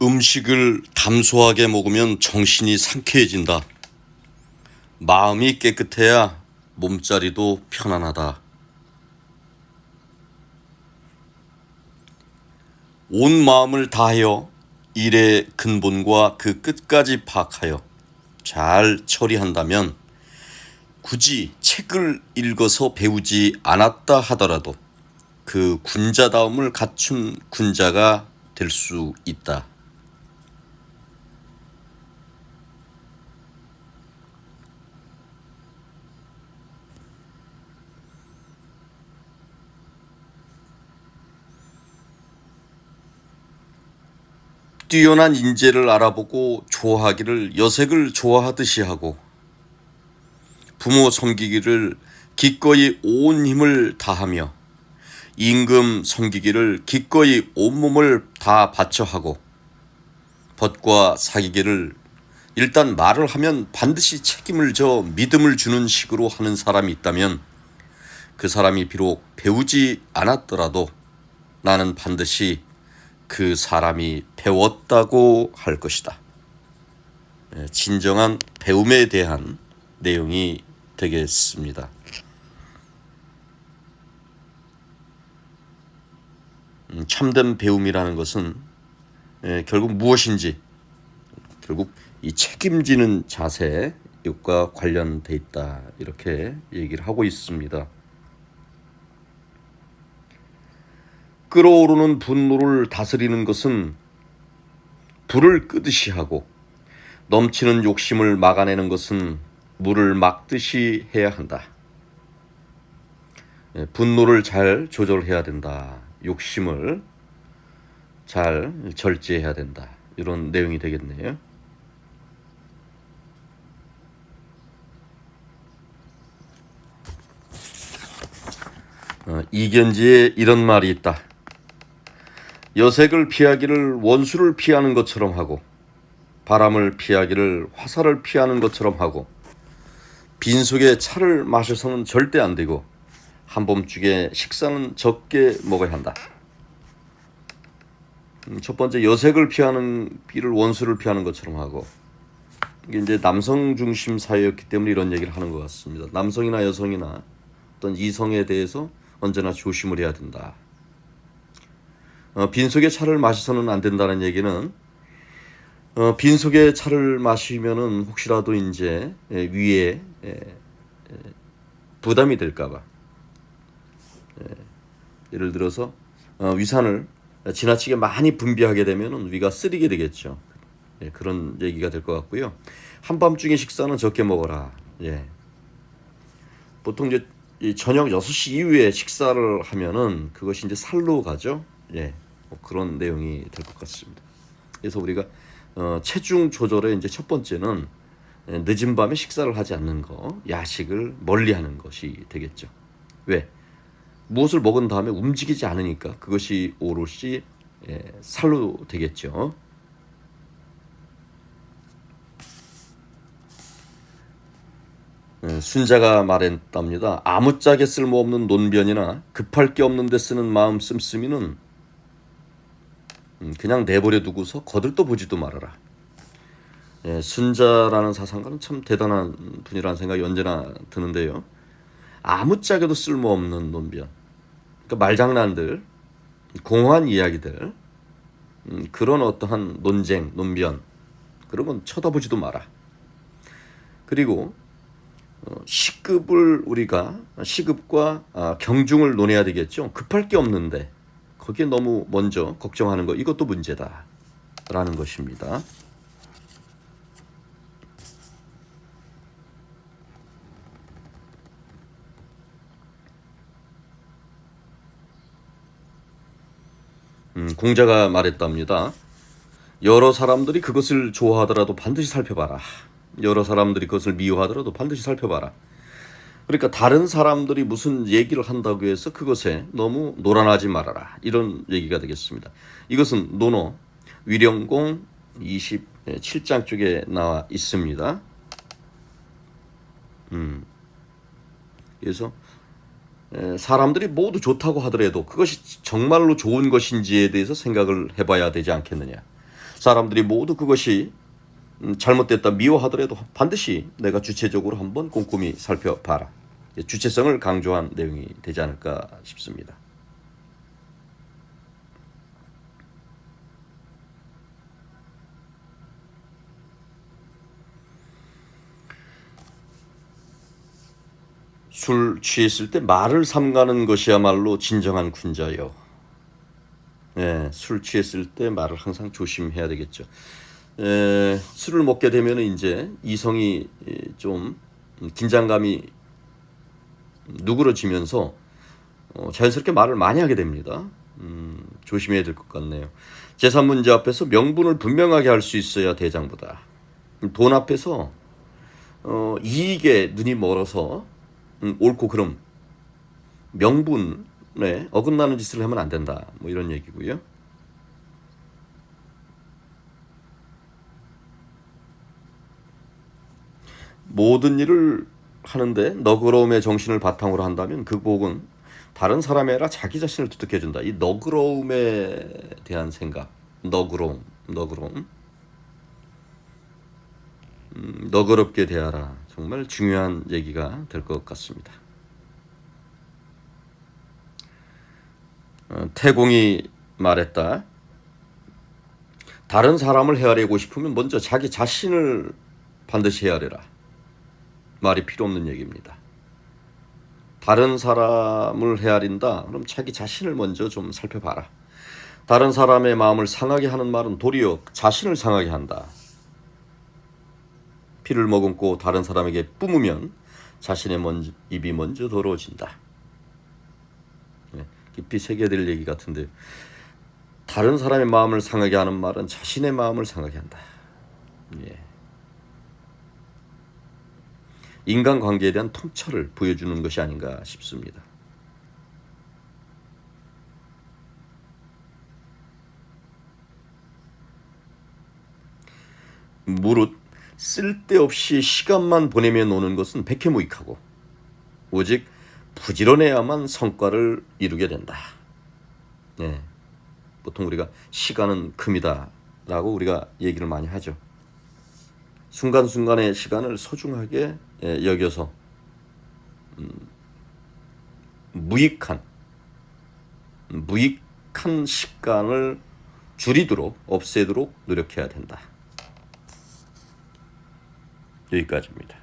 음식을 담소하게 먹으면 정신이 상쾌해진다. 마음이 깨끗해야 몸자리도 편안하다. 온 마음을 다하여 일의 근본과 그 끝까지 파악하여 잘 처리한다면 굳이 책을 읽어서 배우지 않았다 하더라도 그 군자다움을 갖춘 군자가 될 수 있다. 뛰어난 인재를 알아보고 좋아하기를 여색을 좋아하듯이 하고 부모 섬기기를 기꺼이 온 힘을 다하며 임금 섬기기를 기꺼이 온몸을 다 바쳐 하고 벗과 사귀기를 일단 말을 하면 반드시 책임을 져 믿음을 주는 식으로 하는 사람이 있다면 그 사람이 비록 배우지 않았더라도 나는 반드시 그 사람이 배웠다고 할 것이다. 진정한 배움에 대한 내용이 되겠습니다. 참된 배움이라는 것은 결국 무엇인지 결국 이 책임지는 자세 이것과 관련돼 있다 이렇게 얘기를 하고 있습니다. 끓어오르는 분노를 다스리는 것은 불을 끄듯이 하고 넘치는 욕심을 막아내는 것은 물을 막듯이 해야 한다. 분노를 잘 조절해야 된다. 욕심을 잘 절제해야 된다. 이런 내용이 되겠네요. 이견지에 이런 말이 있다. 여색을 피하기를 원수를 피하는 것처럼 하고 바람을 피하기를 화살을 피하는 것처럼 하고 빈속에 차를 마셔서는 절대 안 되고 한밤중에 식사는 적게 먹어야 한다. 첫 번째 여색을 피하는 길을 원수를 피하는 것처럼 하고 이게 이제 남성 중심 사회였기 때문에 이런 얘기를 하는 것 같습니다. 남성이나 여성이나 어떤 이성에 대해서 언제나 조심을 해야 된다. 빈속에 차를 마셔서는 안 된다는 얘기는 빈속에 차를 마시면은 혹시라도 이제 위에 부담이 될까봐 예를 들어서 위산을 지나치게 많이 분비하게 되면은 위가 쓰리게 되겠죠. 그런 얘기가 될 것 같고요. 한밤중에 식사는 적게 먹어라. 보통 이제 저녁 6시 이후에 식사를 하면은 그것이 이제 살로 가죠. 그런 내용이 될 것 같습니다. 그래서 우리가 체중 조절의 이제 첫 번째는 늦은 밤에 식사를 하지 않는 거, 야식을 멀리하는 것이 되겠죠. 왜? 무엇을 먹은 다음에 움직이지 않으니까 그것이 오롯이 살로 되겠죠. 순자가 말했답니다. 아무짝에 쓸모없는 논변이나 급할 게 없는 데 쓰는 마음 씀씀이는 그냥 내버려 두고서 거들떠 보지도 말아라. 순자라는 사상가는 참 대단한 분이라는 생각이 언제나 드는데요. 아무짝에도 쓸모없는 논변, 그러니까 말장난들, 공허한 이야기들, 그런 어떠한 논쟁, 논변 그런 건 쳐다보지도 마라. 그리고 시급과 경중을 논해야 되겠죠. 급할 게 없는데 거기에 너무 먼저 걱정하는 거 이것도 문제다 라는 것입니다. 공자가 말했답니다. 여러 사람들이 그것을 좋아하더라도 반드시 살펴봐라. 여러 사람들이 그것을 미워하더라도 반드시 살펴봐라. 그러니까 다른 사람들이 무슨 얘기를 한다고 해서 그것에 너무 놀아나지 말아라. 이런 얘기가 되겠습니다. 이것은 논어 위령공 27장 쪽에 나와 있습니다. 그래서 사람들이 모두 좋다고 하더라도 그것이 정말로 좋은 것인지에 대해서 생각을 해봐야 되지 않겠느냐. 사람들이 모두 그것이 잘못됐다 미워하더라도 반드시 내가 주체적으로 한번 꼼꼼히 살펴봐라. 주체성을 강조한 내용이 되지 않을까 싶습니다. 술 취했을 때 말을 삼가는 것이야말로 진정한 군자요. 예, 술 취했을 때 말을 항상 조심해야 되겠죠. 술을 먹게 되면 이제 이성이 좀 긴장감이 누그러지면서 자연스럽게 말을 많이 하게 됩니다. 조심해야 될 것 같네요. 재산 문제 앞에서 명분을 분명하게 할 수 있어야 대장부다. 돈 앞에서 이익에 눈이 멀어서 옳고 그름 명분에 어긋나는 짓을 하면 안 된다. 뭐 이런 얘기고요. 모든 일을 하는데 너그러움의 정신을 바탕으로 한다면 그 복은 다른 사람이 아니라 자기 자신을 두둑해 준다. 이 너그러움에 대한 생각, 너그러움. 너그럽게 대하라. 정말 중요한 얘기가 될 것 같습니다. 태공이 말했다. 다른 사람을 헤아리고 싶으면 먼저 자기 자신을 반드시 헤아려라. 말이 필요 없는 얘기입니다. 다른 사람을 헤아린다. 그럼 자기 자신을 먼저 좀 살펴봐라. 다른 사람의 마음을 상하게 하는 말은 도리어 자신을 상하게 한다. 피를 머금고 다른 사람에게 뿜으면 자신의 입이 먼저 더러워진다. 깊이 새겨질 얘기 같은데 다른 사람의 마음을 상하게 하는 말은 자신의 마음을 상하게 한다. 인간관계에 대한 통찰을 보여주는 것이 아닌가 싶습니다. 무릇 쓸데없이 시간만 보내며 노는 것은 백해무익하고 오직 부지런해야만 성과를 이루게 된다. 보통 우리가 시간은 금이다 라고 우리가 얘기를 많이 하죠. 순간순간의 시간을 소중하게 여겨서 무익한 시간을 줄이도록 없애도록 노력해야 된다. 여기까지입니다.